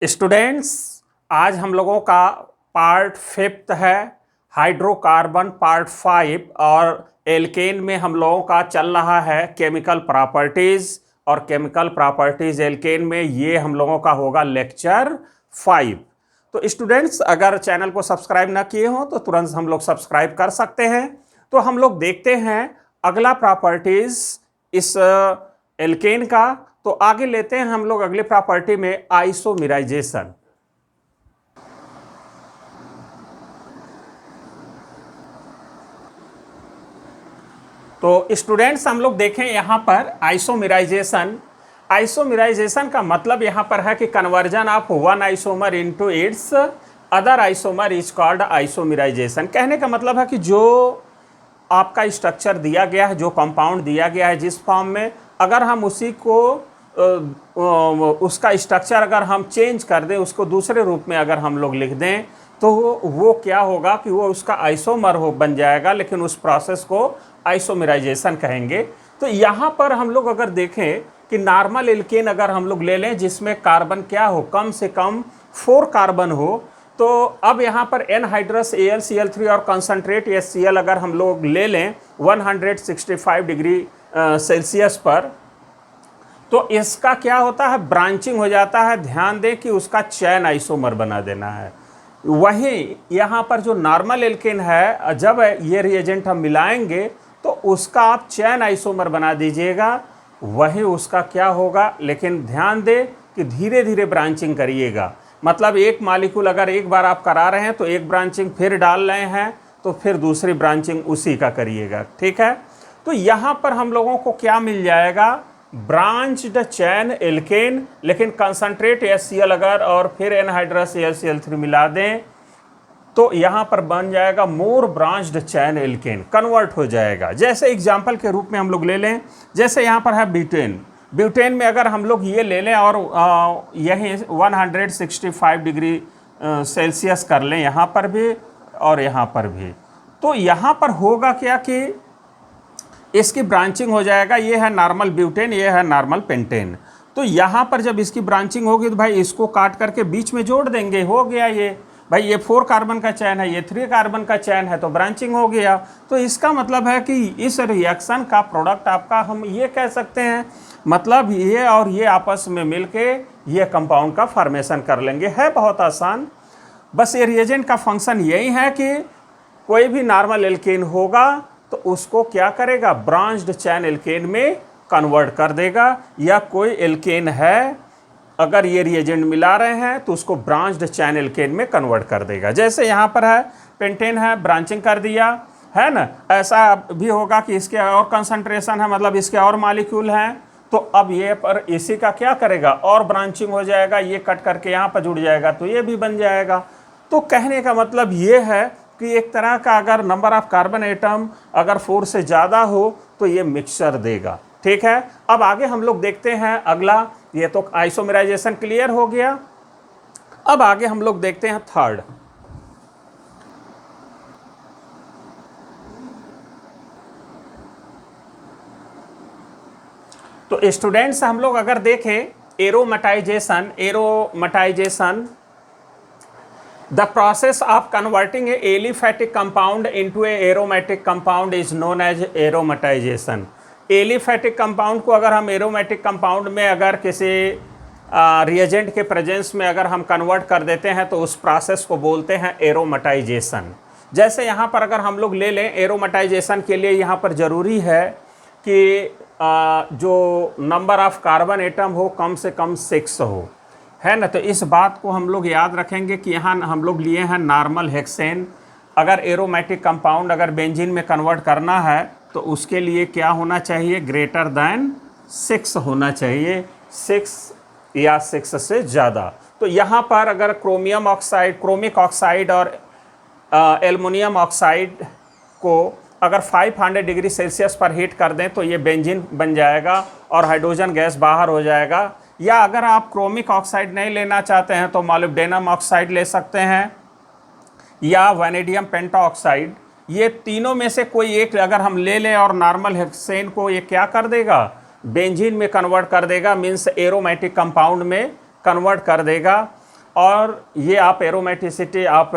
Students, आज हम लोगों का पार्ट 5 है हाइड्रोकार्बन पार्ट 5 और एल्केन में हम लोगों का चल रहा है केमिकल प्रॉपर्टीज़ और केमिकल प्रॉपर्टीज़ एल्केन में ये हम लोगों का होगा लेक्चर 5। तो स्टूडेंट्स, अगर चैनल को सब्सक्राइब ना किए हो तो तुरंत हम लोग सब्सक्राइब कर सकते हैं। तो हम लोग देखते हैं अगला प्रॉपर्टीज़ इस एल्केन का। तो आगे लेते हैं हम लोग अगली प्रॉपर्टी में आइसोमेराइजेशन। तो स्टूडेंट्स, हम लोग देखें यहां पर आइसोमेराइजेशन। आइसोमेराइजेशन का मतलब यहां पर है कि conversion of one isomer into its other isomer is called isomerisation. कहने का मतलब है कि जो आपका स्ट्रक्चर दिया गया है, जो कंपाउंड दिया गया है जिस फॉर्म में, अगर हम उसी को उसका स्ट्रक्चर अगर हम चेंज कर दें, उसको दूसरे रूप में अगर हम लोग लिख दें, तो वो क्या होगा कि वो उसका आइसोमर बन जाएगा, लेकिन उस प्रोसेस को आइसोमेराइजेशन कहेंगे। तो यहाँ पर हम लोग अगर देखें कि नॉर्मल एल्केन अगर हम लोग ले लें जिसमें कार्बन क्या हो, कम से कम 4 कार्बन हो, तो अब यहाँ पर एनहाइड्रस AlCl3 और कंसंट्रेट HCl अगर हम लोग ले लें 165 डिग्री सेल्सियस पर, तो इसका क्या होता है, ब्रांचिंग हो जाता है। ध्यान दें कि उसका चैन आइसोमर बना देना है। वहीं यहाँ पर जो नॉर्मल एल्केन है, जब ये रिएजेंट हम मिलाएंगे तो उसका आप चैन आइसोमर बना दीजिएगा, वही उसका क्या होगा। लेकिन ध्यान दें कि धीरे धीरे ब्रांचिंग करिएगा। मतलब एक मॉलिक्यूल अगर एक बार आप करा रहे हैं तो एक ब्रांचिंग फिर डाल रहे हैं तो फिर दूसरी ब्रांचिंग उसी का करिएगा, ठीक है। तो यहाँ पर हम लोगों को क्या मिल जाएगा, ब्रांच्ड चैन एल्केन, लेकिन कंसंट्रेट HCl अगर और फिर एनहाइड्रस AlCl3 मिला दें तो यहाँ पर बन जाएगा मोर ब्रांच्ड चैन एल्केन, कन्वर्ट हो जाएगा। जैसे एग्जांपल के रूप में हम लोग ले लें, जैसे यहाँ पर है ब्यूटेन। ब्यूटेन में अगर हम लोग ये ले लें और यही 165 डिग्री सेल्सियस कर लें यहाँ पर भी और यहाँ पर भी, तो यहाँ पर होगा क्या कि इसकी ब्रांचिंग हो जाएगा। ये है नॉर्मल ब्यूटेन, ये है नॉर्मल पेंटेन। तो यहाँ पर जब इसकी ब्रांचिंग होगी तो भाई इसको काट करके बीच में जोड़ देंगे, हो गया। ये भाई ये 4 कार्बन का चैन है, ये 3 कार्बन का चैन है, तो ब्रांचिंग हो गया। तो इसका मतलब है कि इस रिएक्शन का प्रोडक्ट आपका हम ये कह सकते हैं, मतलब ये और ये आपस में मिलके ये कंपाउंड का फॉर्मेशन कर लेंगे। है बहुत आसान। बस ये रिएजेंट का फंक्शन यही है कि कोई भी नॉर्मल एल्केन होगा तो उसको क्या करेगा, ब्रांच्ड चैन एल्केन में कन्वर्ट कर देगा। या कोई एल्केन है, अगर ये रिएजेंट मिला रहे हैं तो उसको ब्रांच्ड चैन एल्केन में कन्वर्ट कर देगा। जैसे यहाँ पर है पेंटेन है, ब्रांचिंग कर दिया है ना। ऐसा भी होगा कि इसके और कंसंट्रेशन है, मतलब इसके और मॉलिक्यूल हैं, तो अब ये पर इसी का क्या करेगा, और ब्रांचिंग हो जाएगा। ये कट करके यहाँ पर जुड़ जाएगा तो ये भी बन जाएगा। तो कहने का मतलब ये है कि एक तरह का अगर नंबर ऑफ कार्बन एटम अगर 4 से ज़्यादा हो तो ये मिक्सचर देगा, ठीक है। अब आगे हम लोग देखते हैं अगला। ये तो आइसोमेराइजेशन क्लियर हो गया। अब आगे हम लोग देखते हैं थर्ड। तो स्टूडेंट्स, हम लोग अगर देखें aromatisation, the process of converting a aliphatic compound into a aromatic compound is known as aromatization। Aliphatic compound को अगर हम एरोमेटिक कंपाउंड में अगर किसी रिएजेंट के प्रेजेंस में अगर हम कन्वर्ट कर देते हैं तो उस प्रोसेस को बोलते हैं एरोमेटाइजेशन। जैसे यहाँ पर अगर हम लोग ले लें, एरोमेटाइजेशन के लिए यहाँ पर ज़रूरी है कि जो नंबर ऑफ कार्बन एटम हो कम से कम 6 हो, है ना। तो इस बात को हम लोग याद रखेंगे कि यहाँ हम लोग लिए हैं नॉर्मल हेक्सेन। अगर एरोमेटिक कंपाउंड अगर बेंजीन में कन्वर्ट करना है तो उसके लिए क्या होना चाहिए, ग्रेटर दैन 6 होना चाहिए, 6 या 6 से ज़्यादा। तो यहाँ पर अगर क्रोमिक ऑक्साइड और एल्युमिनियम ऑक्साइड को अगर 500 डिग्री सेल्सियस पर हीट कर दें तो ये बेंजीन बन जाएगा और हाइड्रोजन गैस बाहर हो जाएगा। या अगर आप क्रोमिक ऑक्साइड नहीं लेना चाहते हैं तो मॉलिब्डेनम ऑक्साइड ले सकते हैं या वैनेडियम पेंटाऑक्साइड। ये तीनों में से कोई एक अगर हम ले लें और नॉर्मल हेक्सेन को ये क्या कर देगा, बेंजीन में कन्वर्ट कर देगा, मीन्स एरोमेटिक कंपाउंड में कन्वर्ट कर देगा। और ये आप एरोमेटिसिटी आप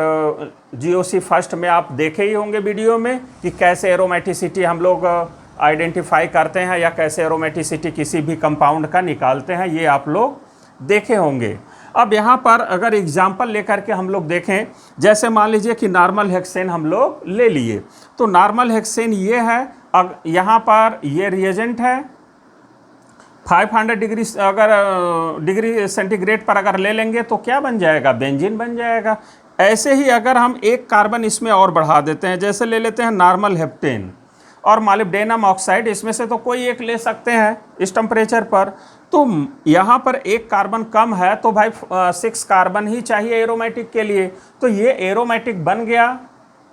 GOC फर्स्ट में आप देखे ही होंगे वीडियो में कि कैसे एरोमेटिसिटी हम लोग आइडेंटिफाई करते हैं या कैसे एरोमेटिसिटी किसी भी कंपाउंड का निकालते हैं, ये आप लोग देखे होंगे। अब यहाँ पर अगर एग्जाम्पल लेकर के हम लोग देखें, जैसे मान लीजिए कि नॉर्मल हेक्सेन हम लोग ले लिए, तो नॉर्मल हेक्सेन ये है, यहाँ पर ये रिएजेंट है 500 डिग्री अगर डिग्री सेंटीग्रेड पर अगर ले लेंगे तो क्या बन जाएगा, बेंजीन बन जाएगा। ऐसे ही अगर हम एक कार्बन इसमें और बढ़ा देते हैं, जैसे ले लेते हैं नॉर्मल हेप्टेन और मॉलिब्डेनम ऑक्साइड, इसमें से तो कोई एक ले सकते हैं इस टेम्परेचर पर, तो यहाँ पर एक कार्बन कम है तो भाई 6 कार्बन ही चाहिए एरोमेटिक के लिए, तो ये एरोमेटिक बन गया,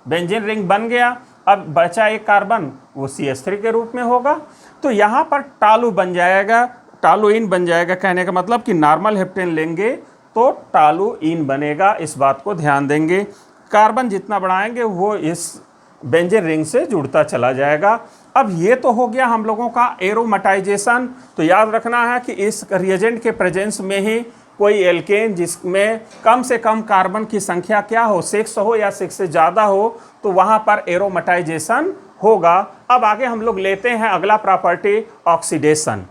बेंजीन रिंग बन गया। अब बचा एक कार्बन, वो CH3 के रूप में होगा, तो यहाँ पर टालू बन जाएगा, टालुइन बन जाएगा। कहने का मतलब कि नॉर्मल हेप्टेन लेंगे तो टालुइन बनेगा, इस बात को ध्यान देंगे। कार्बन जितना बढ़ाएंगे वो इस बेंजीन रिंग से जुड़ता चला जाएगा। अब ये तो हो गया हम लोगों का एरोमेटाइजेशन। तो याद रखना है कि इस रिएजेंट के प्रेजेंस में ही कोई एल्केन जिसमें कम से कम कार्बन की संख्या क्या हो, 6 हो या 6 से ज़्यादा हो, तो वहाँ पर एरोमेटाइजेशन होगा। अब आगे हम लोग लेते हैं अगला प्रॉपर्टी, ऑक्सीडेशन।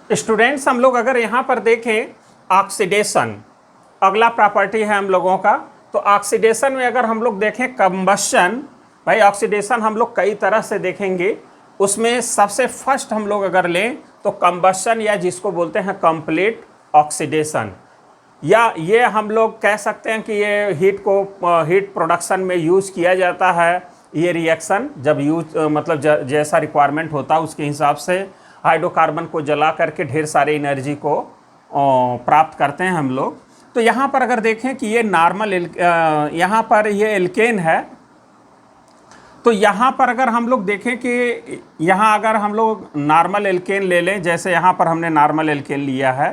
स्टूडेंट्स हम लोग अगर यहाँ पर देखें ऑक्सीडेशन अगला प्रॉपर्टी है हम लोगों का, तो ऑक्सीडेशन में अगर हम लोग देखें कंबशन, भाई ऑक्सीडेशन हम लोग कई तरह से देखेंगे, उसमें सबसे फर्स्ट हम लोग अगर लें तो कंबशन या जिसको बोलते हैं कंप्लीट ऑक्सीडेशन, या ये हम लोग कह सकते हैं कि ये हीट प्रोडक्शन में यूज़ किया जाता है। ये रिएक्शन जब यूज मतलब जैसा रिक्वायरमेंट होता है उसके हिसाब से हाइड्रोकार्बन को जला करके ढेर सारे एनर्जी को प्राप्त करते हैं हम लोग। तो यहाँ पर अगर देखें कि ये नॉर्मल यहाँ पर ये एल्केन है, तो यहाँ पर अगर हम लोग देखें कि यहाँ अगर हम लोग नॉर्मल एल्केन ले लें, जैसे यहाँ पर हमने नॉर्मल एल्केन लिया है,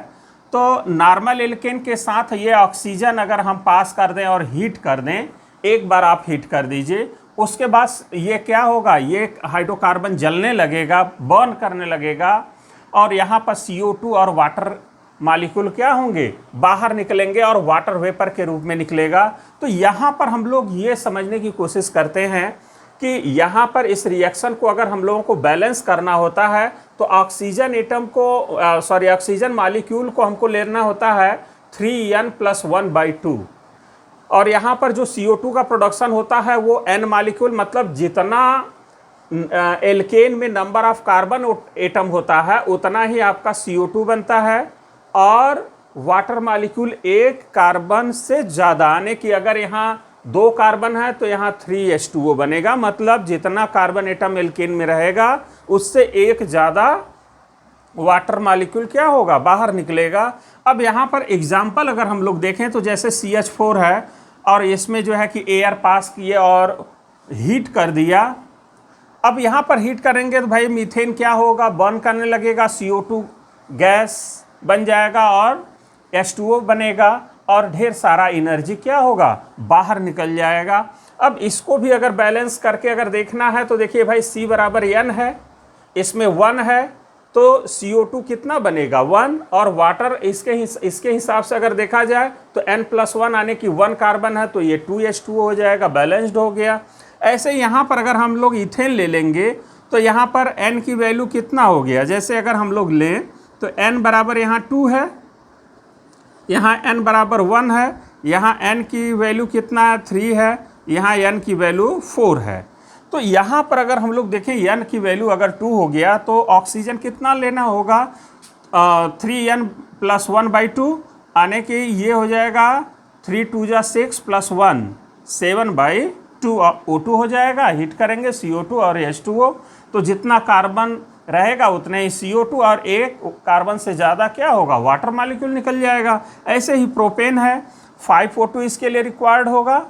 तो नॉर्मल एल्केन के साथ ये ऑक्सीजन अगर हम पास कर दें और हीट कर दें, एक बार आप हीट कर दीजिए, उसके बाद ये क्या होगा, ये हाइड्रोकार्बन जलने लगेगा, बर्न करने लगेगा, और यहाँ पर CO2 और वाटर मॉलिक्यूल क्या होंगे, बाहर निकलेंगे और वाटर वेपर के रूप में निकलेगा। तो यहाँ पर हम लोग ये समझने की कोशिश करते हैं कि यहाँ पर इस रिएक्शन को अगर हम लोगों को बैलेंस करना होता है तो ऑक्सीजन एटम को ऑक्सीजन मॉलिक्यूल को हमको लेना होता है 3n+1/2, और यहाँ पर जो CO2 का प्रोडक्शन होता है वो n मॉलिक्यूल, मतलब जितना एल्केन में नंबर ऑफ कार्बन एटम होता है उतना ही आपका CO2 बनता है, और वाटर मॉलिक्यूल एक कार्बन से ज़्यादा, यानी कि अगर यहाँ 2 कार्बन है तो यहाँ 3H2O बनेगा, मतलब जितना कार्बन एटम एल्केन में रहेगा उससे एक ज़्यादा वाटर मॉलिक्यूल क्या होगा, बाहर निकलेगा। अब यहाँ पर एग्जाम्पल अगर हम लोग देखें तो जैसे CH4 है और इसमें जो है कि एयर पास किए और हीट कर दिया। अब यहाँ पर हीट करेंगे तो भाई मीथेन क्या होगा, बर्न करने लगेगा, CO2 गैस बन जाएगा और H2O बनेगा, और ढेर सारा एनर्जी क्या होगा, बाहर निकल जाएगा। अब इसको भी अगर बैलेंस करके अगर देखना है तो देखिए भाई C बराबर n है, इसमें 1 है, तो CO2 कितना बनेगा 1, और वाटर इसके हिसाब से अगर देखा जाए तो n+1 आने की 1 कार्बन है तो ये 2H2O हो जाएगा, बैलेंस्ड हो गया। ऐसे यहाँ पर अगर हम लोग इथेन ले लेंगे तो यहाँ पर n की वैल्यू कितना हो गया, जैसे अगर हम लोग लें तो n बराबर यहाँ 2 है, यहाँ n बराबर 1 है, यहाँ n की वैल्यू कितना है 3 है, यहाँ n की वैल्यू 4 है। तो यहाँ पर अगर हम लोग देखें n की वैल्यू अगर 2 हो गया तो ऑक्सीजन कितना लेना होगा, 3n+1/2, आने की ये हो जाएगा 3 2 जा 6 + 1 7/2 O2 हो जाएगा। हीट करेंगे CO2 और H2O, तो जितना कार्बन रहेगा उतने ही CO2 और एक कार्बन से ज़्यादा क्या होगा, वाटर मॉलिक्यूल निकल जाएगा। ऐसे ही प्रोपेन है, 5O2 इसके लिए रिक्वायर्ड होगा,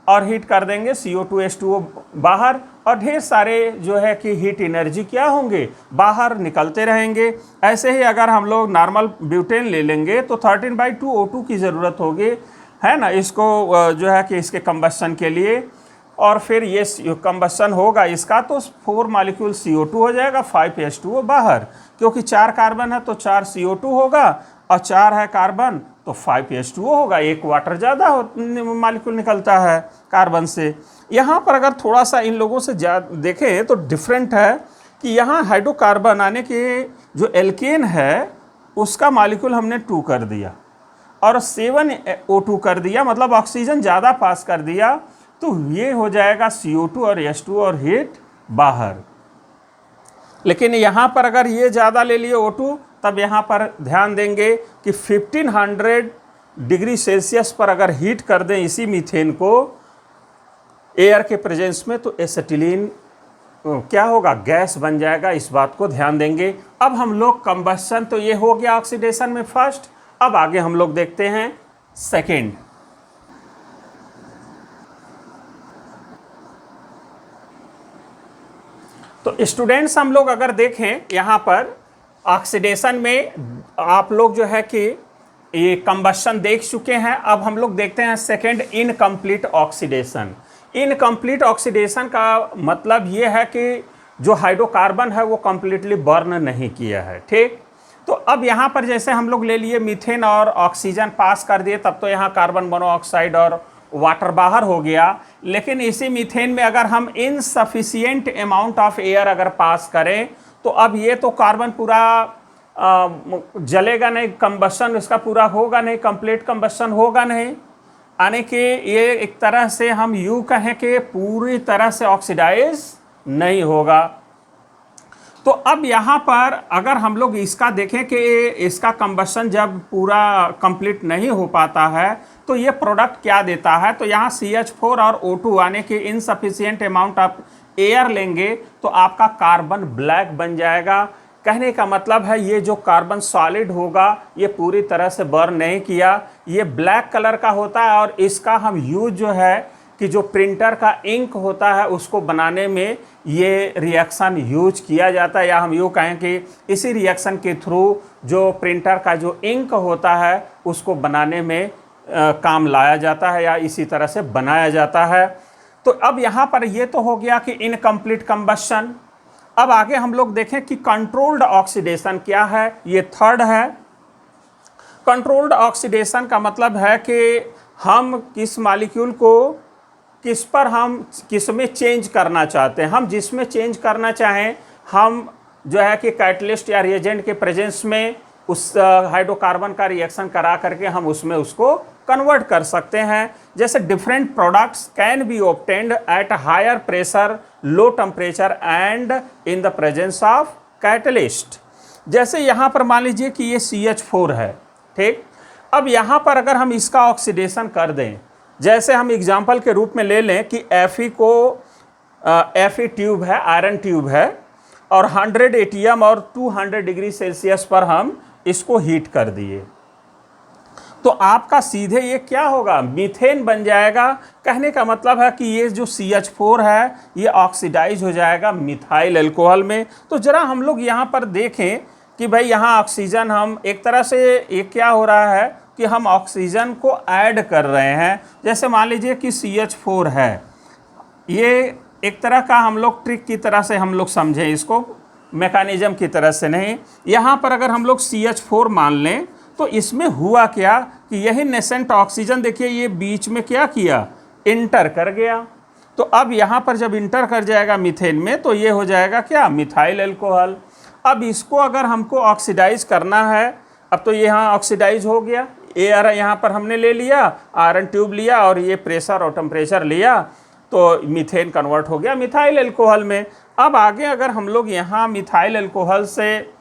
और हीट कर देंगे CO2 H2O बाहर, और ढेर सारे जो है कि हीट एनर्जी क्या होंगे, बाहर निकलते रहेंगे। ऐसे ही अगर हम लोग नॉर्मल ब्यूटेन ले लेंगे तो 13/2 O2 की ज़रूरत होगी, है ना, इसको जो है कि इसके कंबशन के लिए। और फिर ये कंबशन होगा इसका तो 4 मॉलिक्यूल CO2 हो जाएगा, 5 H2O बाहर, क्योंकि 4 कार्बन है तो 4 CO2 होगा और 4 है कार्बन तो 5 H2O होगा, एक वाटर ज़्यादा मॉलिक्यूल निकलता है कार्बन से। यहाँ पर अगर थोड़ा सा इन लोगों से देखें तो डिफरेंट है कि यहाँ हाइड्रोकार्बन आने के जो एल्केन है उसका मॉलिक्यूल हमने 2 कर दिया और 7 O2 कर दिया, मतलब ऑक्सीजन ज़्यादा पास कर दिया, तो ये हो जाएगा CO2 और H2 और हीट बाहर। लेकिन यहाँ पर अगर ये ज़्यादा ले लिए O2, तब यहाँ पर ध्यान देंगे कि 1500 डिग्री सेल्सियस पर अगर हीट कर दें इसी मीथेन को एयर के प्रेजेंस में, तो एसिटिलीन क्या होगा, गैस बन जाएगा। इस बात को ध्यान देंगे। अब हम लोग कंबशन तो ये हो गया ऑक्सीडेशन में फर्स्ट, अब आगे हम लोग देखते हैं सेकेंड। तो स्टूडेंट्स हम लोग अगर देखें यहाँ पर ऑक्सीडेशन में आप लोग जो है कि ये कंबशन देख चुके हैं, अब हम लोग देखते हैं second, incomplete oxidation. Incomplete oxidation का मतलब ये है कि जो हाइड्रोकार्बन है वो कंप्लीटली बर्न नहीं किया है, ठीक। तो अब यहाँ पर जैसे हम लोग ले लिए मीथेन और ऑक्सीजन पास कर दिए, तब तो यहाँ कार्बन मोनोऑक्साइड और वाटर बाहर हो गया। लेकिन इसी मीथेन में अगर हम इनसफिशिएंट अमाउंट ऑफ एयर अगर पास करें, तो अब ये तो कार्बन पूरा जलेगा नहीं, कंबशन इसका पूरा होगा नहीं, कंप्लीट कंबशन होगा नहीं, यानी कि ये एक तरह से हम यूँ कहें कि पूरी तरह से ऑक्सीडाइज नहीं होगा। तो अब यहाँ पर अगर हम लोग इसका देखें कि इसका कंबशन जब पूरा कंप्लीट नहीं हो पाता है तो ये प्रोडक्ट क्या देता है, तो यहाँ CH4 और O2 आने के इनसफिशिएंट अमाउंट ऑफ एयर लेंगे तो आपका कार्बन ब्लैक बन जाएगा। कहने का मतलब है ये जो कार्बन सॉलिड होगा ये पूरी तरह से बर्न नहीं किया, ये ब्लैक कलर का होता है और इसका हम यूज जो है कि जो प्रिंटर का इंक होता है उसको बनाने में ये रिएक्शन यूज किया जाता है, या हम यूँ कहें कि इसी रिएक्शन के थ्रू जो प्रिंटर का जो इंक होता है उसको बनाने में काम लाया जाता है या इसी तरह से बनाया जाता है। तो अब यहाँ पर ये तो हो गया कि इनकम्प्लीट कंबशन। अब आगे हम लोग देखें कि कंट्रोल्ड ऑक्सीडेशन क्या है, ये थर्ड है। कंट्रोल्ड ऑक्सीडेशन का मतलब है कि हम किस मॉलिक्यूल को किस पर हम किस में चेंज करना चाहते हैं। हम जिसमें चेंज करना चाहें हम जो है कि कैटलिस्ट या रिएजेंट के प्रेजेंस में उस हाइड्रोकार्बन का रिएक्शन करा करके हम उसमें उसको कन्वर्ट कर सकते हैं। जैसे different products can be obtained at higher pressure, low temperature and in the presence of catalyst. जैसे यहाँ पर मान लीजिए कि ये CH4 है, ठीक। अब यहाँ पर अगर हम इसका ऑक्सीडेशन कर दें, जैसे हम एग्जाम्पल के रूप में ले लें कि Fe को Fe ट्यूब है, आयरन ट्यूब है और 100 ATM और 200 डिग्री सेल्सियस पर हम इसको हीट कर दिए, तो आपका सीधे ये क्या होगा, मीथेन बन जाएगा। कहने का मतलब है कि ये जो CH4 है ये ऑक्सीडाइज हो जाएगा मिथाइल अल्कोहल में। तो जरा हम लोग यहाँ पर देखें कि भाई यहाँ ऑक्सीजन हम एक तरह से ये क्या हो रहा है कि हम ऑक्सीजन को ऐड कर रहे हैं। जैसे मान लीजिए कि CH4 है, ये एक तरह का हम लोग ट्रिक की तरह से हम लोग समझें इसको, मैकेनिज्म की तरह से नहीं। यहाँ पर अगर हम लोग CH4 मान लें तो इसमें हुआ क्या कि यही नेसेंट ऑक्सीजन देखिए ये बीच में क्या किया, इंटर कर गया। तो अब यहाँ पर जब इंटर कर जाएगा मीथेन में तो ये हो जाएगा क्या, मिथाइल अल्कोहल। अब इसको अगर हमको ऑक्सीडाइज करना है, अब तो यहाँ ऑक्सीडाइज हो गया, एयर यहाँ पर हमने ले लिया, आयरन ट्यूब लिया और ये प्रेशर और टेम्परेचर लिया तो मीथेन कन्वर्ट हो गया मिथाइल अल्कोहल में। अब आगे अगर हम लोग यहाँ मिथाइल अल्कोहल से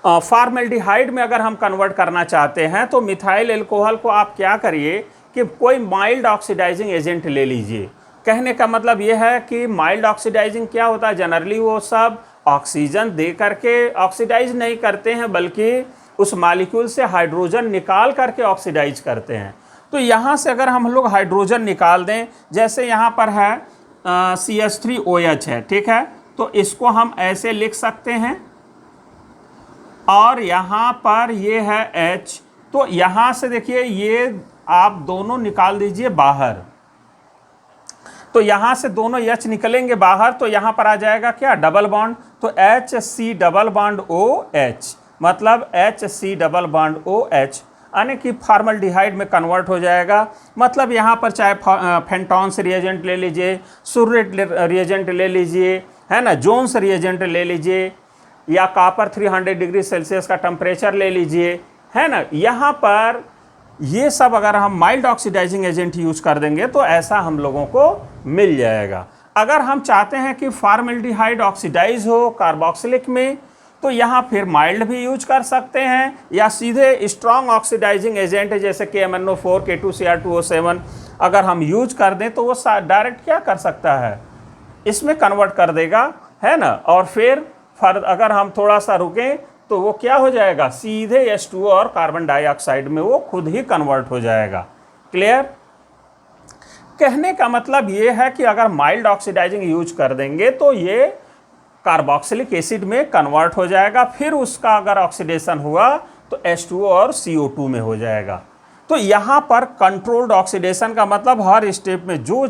फॉर्मेल्डिहाइड में अगर हम कन्वर्ट करना चाहते हैं तो मिथाइल अल्कोहल को आप क्या करिए कि कोई माइल्ड ऑक्सीडाइजिंग एजेंट ले लीजिए। कहने का मतलब ये है कि माइल्ड ऑक्सीडाइजिंग क्या होता है, जनरली वो सब ऑक्सीजन दे करके ऑक्सीडाइज नहीं करते हैं बल्कि उस मॉलिक्यूल से हाइड्रोजन निकाल करके ऑक्सीडाइज करते हैं। तो यहाँ से अगर हम लोग हाइड्रोजन निकाल दें, जैसे यहाँ पर है CH3OH है, ठीक है, तो इसको हम ऐसे लिख सकते हैं और यहाँ पर ये है H, तो यहाँ से देखिए ये आप दोनों निकाल दीजिए बाहर। तो यहाँ से दोनों H निकलेंगे बाहर, तो यहाँ पर आ जाएगा क्या, डबल बॉन्ड, तो HC डबल बॉन्ड OH, मतलब HC डबल बॉन्ड OH यानी कि फॉर्मल्डिहाइड में कन्वर्ट हो जाएगा। मतलब यहाँ पर चाहे फेंटॉन्स रिएजेंट ले लीजिए, सुरेट रिएजेंट ले लीजिए, है ना, जोन्स रिएजेंट ले लीजिए, या कॉपर 300 डिग्री सेल्सियस का टेम्परेचर ले लीजिए, है ना। यहाँ पर ये सब अगर हम माइल्ड ऑक्सीडाइजिंग एजेंट यूज कर देंगे तो ऐसा हम लोगों को मिल जाएगा। अगर हम चाहते हैं कि फॉर्मल्डिहाइड ऑक्सीडाइज हो कार्बोक्सिलिक में, तो यहाँ फिर माइल्ड भी यूज कर सकते हैं, या सीधे स्ट्रॉन्ग ऑक्सीडाइजिंग एजेंट जैसे KMnO4 K2Cr2O7 अगर हम यूज कर दें तो वो डायरेक्ट क्या कर सकता है, इसमें कन्वर्ट कर देगा, है ना। और फिर अगर हम थोड़ा सा रुकें तो वो क्या हो जाएगा, सीधे H2O और कार्बन डाइऑक्साइड में वो खुद ही कन्वर्ट हो जाएगा। क्लियर? कहने का मतलब ये है कि अगर माइल्ड ऑक्सीडाइजिंग यूज कर देंगे तो ये कार्बोक्सिलिक एसिड में कन्वर्ट हो जाएगा, फिर उसका अगर ऑक्सीडेशन हुआ तो H2O और CO2 में हो जाएगा। तो यहाँ पर कंट्रोल्ड ऑक्सीडेशन का मतलब हर स्टेप में जो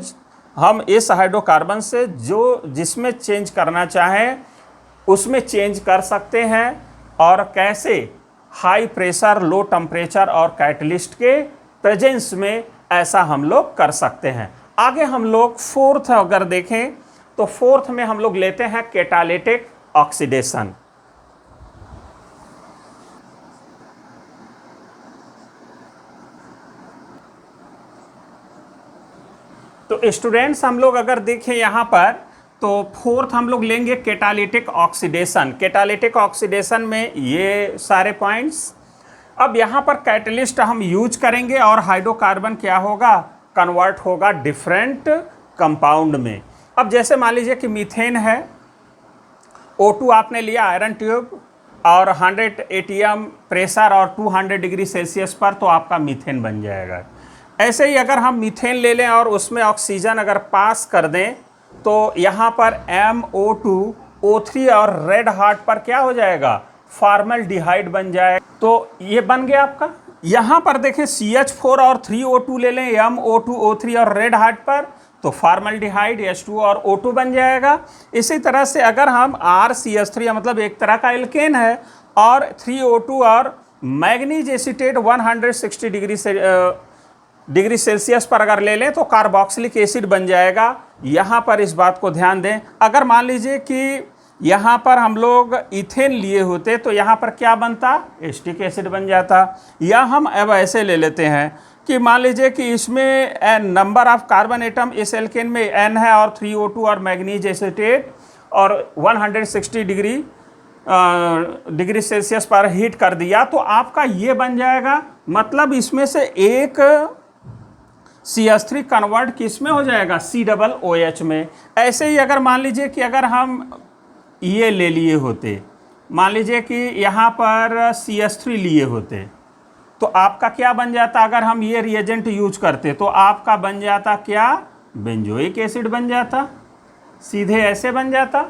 हम इस हाइड्रोकार्बन से जो जिसमें चेंज करना चाहें उसमें चेंज कर सकते हैं। और कैसे, हाई प्रेशर, लो टेम्परेचर और कैटलिस्ट के प्रेजेंस में ऐसा हम लोग कर सकते हैं। आगे हम लोग फोर्थ अगर देखें तो फोर्थ में हम लोग लेते हैं कैटालिटिक ऑक्सीडेशन। तो स्टूडेंट्स हम लोग अगर देखें यहाँ पर तो फोर्थ हम लोग लेंगे कैटालिटिक ऑक्सीडेशन। कैटालिटिक ऑक्सीडेशन में ये सारे पॉइंट्स। अब यहाँ पर कैटलिस्ट हम यूज करेंगे और हाइड्रोकार्बन क्या होगा, कन्वर्ट होगा डिफरेंट कंपाउंड में। अब जैसे मान लीजिए कि मीथेन है, O2 आपने लिया आयरन ट्यूब और 100 ATM प्रेशर और 200 डिग्री सेल्सियस पर, तो आपका मीथेन बन जाएगा। ऐसे ही अगर हम मीथेन ले लें और उसमें ऑक्सीजन अगर पास कर दें तो यहाँ पर MO2O3 और रेड हार्ट पर क्या हो जाएगा, फॉर्मल्डिहाइड बन जाए। तो ये बन गया आपका। यहाँ पर देखें CH4 और 3O2 ले लें MO2O3 और रेड हार्ट पर, तो फॉर्मल्डिहाइड H2O और O2 बन जाएगा। इसी तरह से अगर हम RCH3 मतलब एक तरह का एल्केन है और 3O2 और मैग्नीज एसीटेट 160 डिग्री सेल्सियस पर अगर ले लें तो कार्बोक्सिलिक एसिड बन जाएगा। यहाँ पर इस बात को ध्यान दें। अगर मान लीजिए कि यहाँ पर हम लोग इथेन लिए होते तो यहाँ पर क्या बनता, एसिटिक एसिड बन जाता। या हम अब ऐसे ले लेते हैं कि मान लीजिए कि इसमें नंबर ऑफ कार्बन एटम इस एल्केन में N है और 3O2 और मैग्नीज एसीटेट और 160 डिग्री सेल्सियस पर हीट कर दिया, तो आपका ये बन जाएगा। मतलब इसमें से एक CH3 कन्वर्ट किस में हो जाएगा, COOH में। ऐसे ही अगर मान लीजिए कि अगर हम ये ले लिए होते, मान लीजिए कि यहाँ पर CH3 लिए होते, तो आपका क्या बन जाता, अगर हम ये रिएजेंट यूज करते तो आपका बन जाता क्या, बेंजोइक एसिड बन जाता, सीधे ऐसे बन जाता।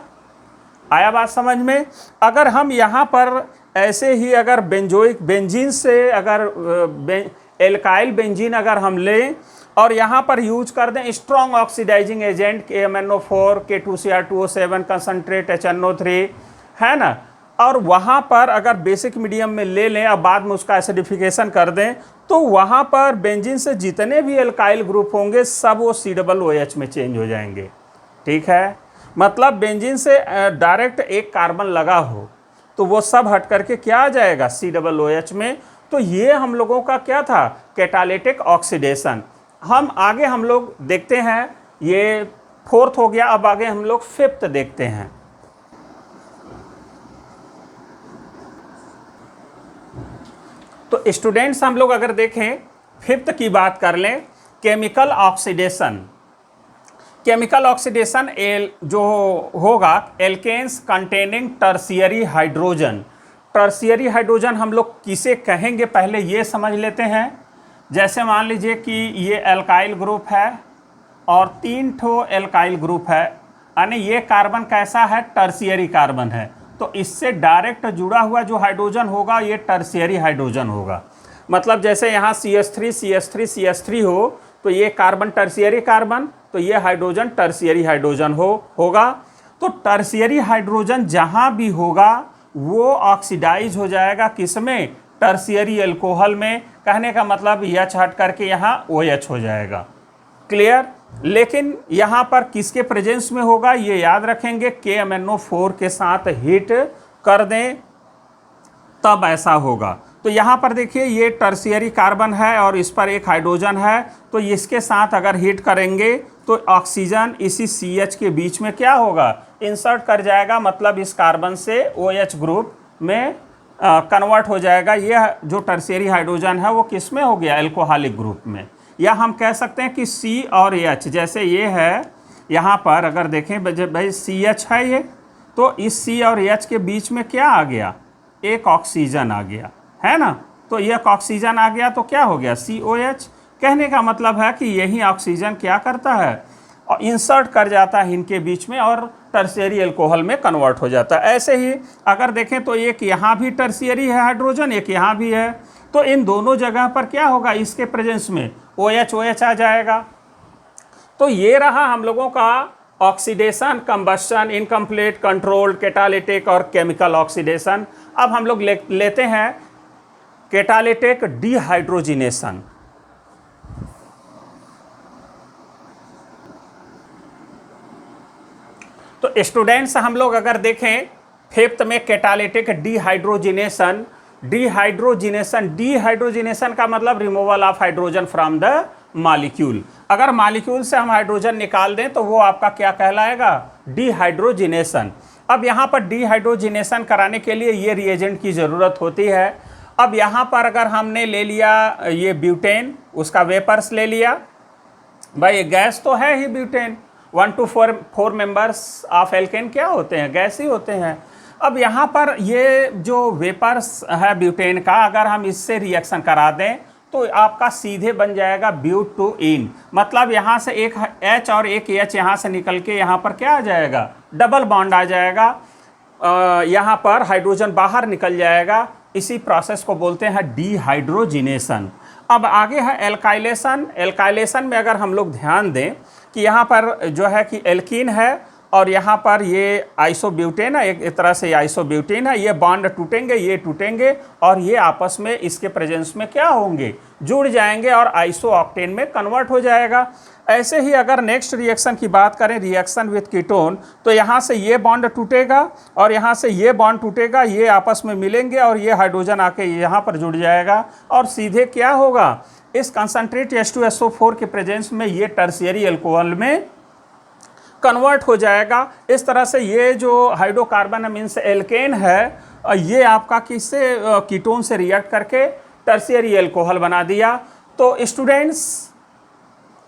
आया बात समझ में? अगर हम यहाँ पर ऐसे ही अगर बेंजीन से अगर एल्काइल बेंजीन अगर हम लें और यहाँ पर यूज कर दें strong oxidising agent KMnO4 K2Cr2O7 concentrate HNO3, है ना, और वहाँ पर अगर बेसिक मीडियम में ले लें और बाद में उसका एसिडिफिकेशन कर दें, तो वहाँ पर बेंजीन से जितने भी एल्काइल ग्रुप होंगे सब वो COOH में चेंज हो जाएंगे। ठीक है, मतलब बेंजीन से डायरेक्ट एक कार्बन लगा हो तो वो सब हट करके क्या आ जाएगा, COOH में। तो ये हम लोगों का क्या था, कैटालिटिक ऑक्सीडेशन। हम लोग देखते हैं, ये फोर्थ हो गया। अब आगे हम लोग फिफ्थ देखते हैं। तो स्टूडेंट्स हम लोग अगर देखें फिफ्थ की बात कर लें, केमिकल ऑक्सीडेशन। केमिकल ऑक्सीडेशन जो होगा alkanes containing tertiary hydrogen. Tertiary hydrogen हम लोग किसे कहेंगे पहले ये समझ लेते हैं। जैसे मान लीजिए कि ये एल्काइल ग्रुप है और 3 ठो एल्काइल ग्रुप है, यानी ये कार्बन कैसा है, टर्शियरी कार्बन है। तो इससे डायरेक्ट जुड़ा हुआ जो हाइड्रोजन होगा ये टर्शियरी हाइड्रोजन होगा। मतलब जैसे यहाँ CH3 CH3 CH3 हो तो ये कार्बन टर्शियरी कार्बन, तो ये हाइड्रोजन टर्शियरी हाइड्रोजन होगा। तो टर्शियरी हाइड्रोजन जहां भी होगा वो ऑक्सीडाइज हो जाएगा, किसमें? टर्शियरी अल्कोहल में। कहने का मतलब H हट करके यहाँ OH हो जाएगा। क्लियर? लेकिन यहाँ पर किसके प्रेजेंस में होगा ये याद रखेंगे, KMnO4 के साथ हीट कर दें तब ऐसा होगा। तो यहाँ पर देखिए ये टर्शियरी कार्बन है और इस पर एक हाइड्रोजन है, तो इसके साथ अगर हीट करेंगे तो ऑक्सीजन इसी CH के बीच में क्या होगा, इंसर्ट कर जाएगा, मतलब इस कार्बन से OH ग्रुप में कन्वर्ट हो जाएगा। यह जो टर्शियरी हाइड्रोजन है वो किस में हो गया, एल्कोहलिक ग्रुप में। या हम कह सकते हैं कि C और H, जैसे ये है यहाँ पर अगर देखें भाई CH है ये, तो इस C और H के बीच में क्या आ गया, एक ऑक्सीजन आ गया, है ना। तो एक ऑक्सीजन आ गया तो क्या हो गया, COH। कहने का मतलब है कि यही ऑक्सीजन क्या करता है, और इंसर्ट कर जाता है इनके बीच में और टर्शियरी अल्कोहल में कन्वर्ट हो जाता है। ऐसे ही अगर देखें तो एक यहाँ भी टर्शियरी है हाइड्रोजन, एक यहाँ भी है, तो इन दोनों जगह पर क्या होगा, इसके प्रेजेंस में OH आ जाएगा। तो ये रहा हम लोगों का oxidation, combustion, incomplete, controlled, catalytic और केमिकल ऑक्सीडेशन। अब हम लोग लेते हैं कैटालिटिक डिहाइड्रोजिनेशन। तो स्टूडेंट्स हम लोग अगर देखें फिफ्थ में कैटालिटिक डिहाइड्रोजिनेशन, डिहाइड्रोजिनेशन का मतलब removal of hydrogen from the molecule. अगर मॉलिक्यूल से हम हाइड्रोजन निकाल दें तो वो आपका क्या कहलाएगा, डिहाइड्रोजिनेशन। अब यहाँ पर डिहाइड्रोजिनेशन कराने के लिए ये रिएजेंट की ज़रूरत होती है। अब यहाँ पर अगर हमने ले लिया ये ब्यूटेन, उसका वेपर्स ले लिया, भाई गैस तो है ही butane, 1 to 4 members of alkane क्या होते हैं, गैस ही होते हैं। अब यहाँ पर ये जो वेपर्स है ब्यूटेन का, अगर हम इससे रिएक्शन करा दें तो आपका सीधे बन जाएगा ब्यूटोइन। मतलब यहाँ से एक H और एक H यहाँ से निकल के यहाँ पर क्या आ जाएगा, डबल बॉन्ड आ जाएगा, यहाँ पर हाइड्रोजन बाहर निकल जाएगा। इसी प्रोसेस को बोलते हैं डिहाइड्रोजिनेशन। अब आगे है एल्काइलेशन। एल्काइलेशन में अगर हम लोग ध्यान दें कि यहाँ पर जो है कि एल्कीन है और यहाँ पर ये आइसोब्यूटेन है, एक तरह से आइसोब्यूटेन है, ये बॉन्ड टूटेंगे, ये टूटेंगे और ये आपस में इसके प्रेजेंस में क्या होंगे, जुड़ जाएंगे और आइसो ऑक्टेन में कन्वर्ट हो जाएगा। ऐसे ही अगर नेक्स्ट रिएक्शन की बात करें, रिएक्शन विथ कीटोन, तो यहाँ से ये बॉन्ड टूटेगा और यहाँ से ये बॉन्ड टूटेगा, ये आपस में मिलेंगे और ये हाइड्रोजन आके यहाँ पर जुड़ जाएगा और सीधे क्या होगा, इस कंसंट्रेट H2SO4 के प्रेजेंस में ये टर्शियरी अल्कोहल में कन्वर्ट हो जाएगा। इस तरह से ये जो हाइड्रोकार्बन मीन्स एल्केन है, ये आपका किससे, कीटोन से रिएक्ट करके टर्शियरी अल्कोहल बना दिया। तो स्टूडेंट्स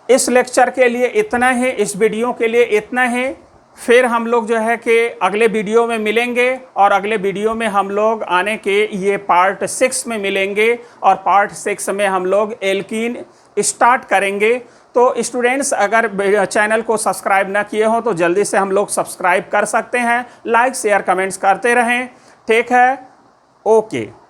इस लेक्चर के लिए इतना ही, इस वीडियो के लिए इतना ही। फिर हम लोग जो है कि अगले वीडियो में मिलेंगे और अगले वीडियो में हम लोग आने के ये पार्ट 6 में मिलेंगे और पार्ट 6 में हम लोग एल्कीन स्टार्ट करेंगे। तो स्टूडेंट्स अगर चैनल को सब्सक्राइब ना किए हो तो जल्दी से हम लोग सब्सक्राइब कर सकते हैं। लाइक शेयर कमेंट्स करते रहें। ठीक है, ओके।